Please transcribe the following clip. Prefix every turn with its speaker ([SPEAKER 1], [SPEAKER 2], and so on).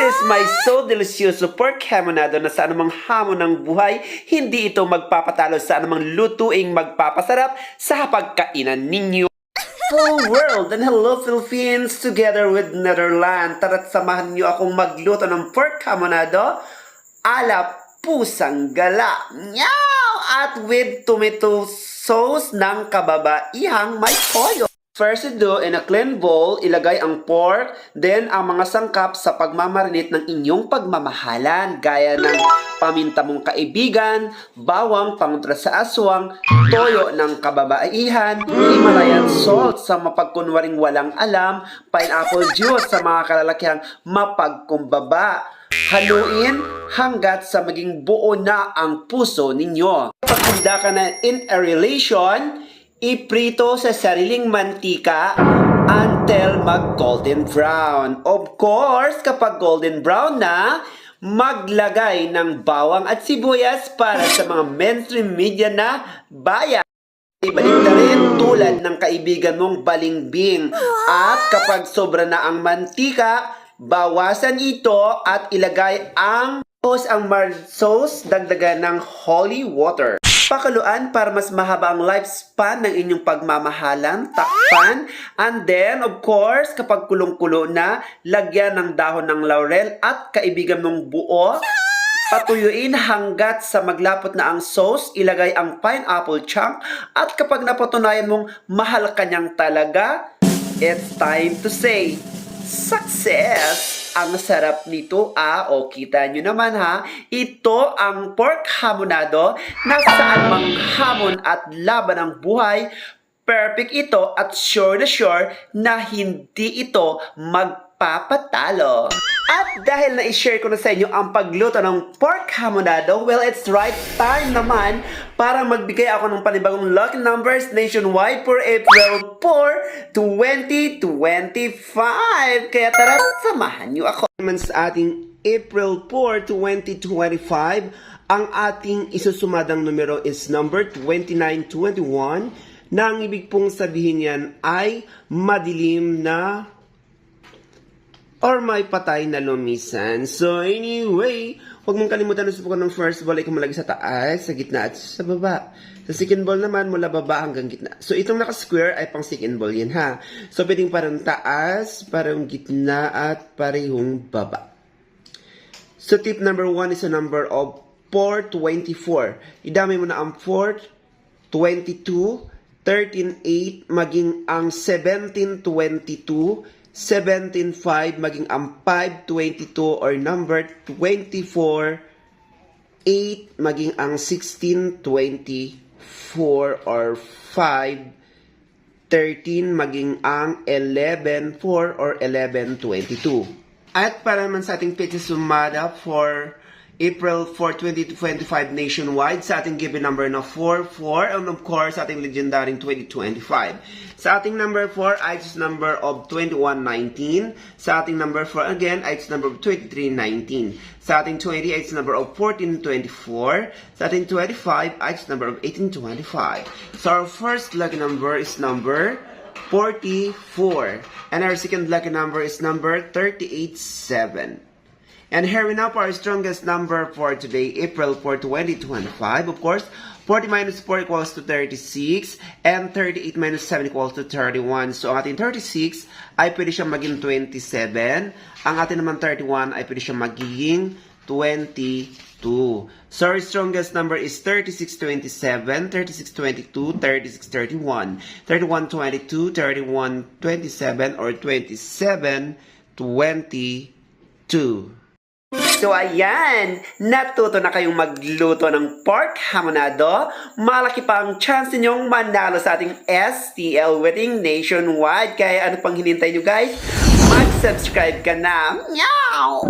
[SPEAKER 1] is my so delicious pork hamonado na sa anumang hamon ng buhay, hindi ito magpapatalo sa anumang lutuing magpapasarap sa pagkainan ninyo. Hello world and hello Philippines together with Netherlands. Tara't samahan niyo akong magluto ng pork hamonado ala pusang gala. Meow! At with tomato sauce ng kababaihang may toyo. First do, in a clean bowl, ilagay ang pork, then ang mga sangkap sa pagmamarinate ng inyong pagmamahalan, gaya ng paminta mong kaibigan, bawang pangontra sa aswang, toyo ng kababaihan, Himalayan salt sa mapagkunwaring walang alam, pineapple juice sa mga kalalakihang mapagkumbaba. Haluin hanggat sa maging buo na ang puso ninyo. Kapag handa ka na in a relation, iprito sa sariling mantika until mag-golden brown. Of course, kapag golden brown na, maglagay ng bawang at sibuyas para sa mga mainstream media na bayan. Ibalik na rin tulad ng kaibigan mong balingbing. At kapag sobra na ang mantika, bawasan ito at ilagay ang margarine sauce, dagdagan ng holy water. Pakuluan para mas mahaba ang lifespan ng inyong pagmamahalan, takpan, and then, of course, kapag kulong-kulo na, lagyan ng dahon ng laurel at kaibigan mong buo. Patuyuin hanggat sa maglapot na ang sauce, ilagay ang pineapple chunk, at kapag napatunayan mong mahal ka niyang talaga, it's time to say, success! Ang sarap nito o kita nyo naman ha, ito ang pork hamonado na saan mang hamon at laban ng buhay, perfect ito at sure na hindi ito magpapatalo. At dahil na-share ko na sa inyo ang pagluto ng pork hamonado, well, it's right time naman para magbigay ako ng panibagong lucky numbers nationwide for April 4, 2025. Kaya tara, samahan niyo ako. Sa ating April 4, 2025, ang ating isusumadang numero is number 2921 na ang ibig pong sabihin yan ay madilim na or may patay na lumisan. So anyway, huwag mong kalimutan na subukan ng first ball ay kumalagay sa taas, sa gitna at sa baba. Sa second ball naman, mula baba hanggang gitna. So itong naka-square ay pang second ball yan ha. So pwedeng parang taas, parang gitna at parehong baba. So tip number 1 is a number of 424. Idamay mo na ang 4, 22, 13, 8, maging ang 17, 22, 17.5 maging ang 5.22 or number 24, 8 maging ang 16.24 or 5, 13 maging ang 11.4 or 11.22. At para naman sa ating pizza sumada for April 4, 2025 nationwide sa ating given number na 44 and of course sa ating legendary 2025. Sa ating number 4 ay its number of 2119. Sa ating number 4 again ay its number of 2319. Sa ating 20 ay its number of 1424. Sa ating 25 ay its number of 1825. So our first lucky number is number 44 and our second lucky number is number 387. And here we now for our strongest number for today, April 4, 2025. Of course, 40 minus 4 equals to 36, and 38 minus 7 equals to 31. So, ang ating 36 ay pwede siyang maging 27. Ang ating naman 31 ay pwede siyang magiging 22. So, our strongest number is 3627, 3622, 3631, 3122, 3127, or 2722. So ayan, natuto na kayong magluto ng pork hamonado. Malaki pa ang chance ninyong manalo sa ating STL Wedding nationwide. Kaya ano pang hinintay nyo guys? Mag-subscribe ka na. Meow!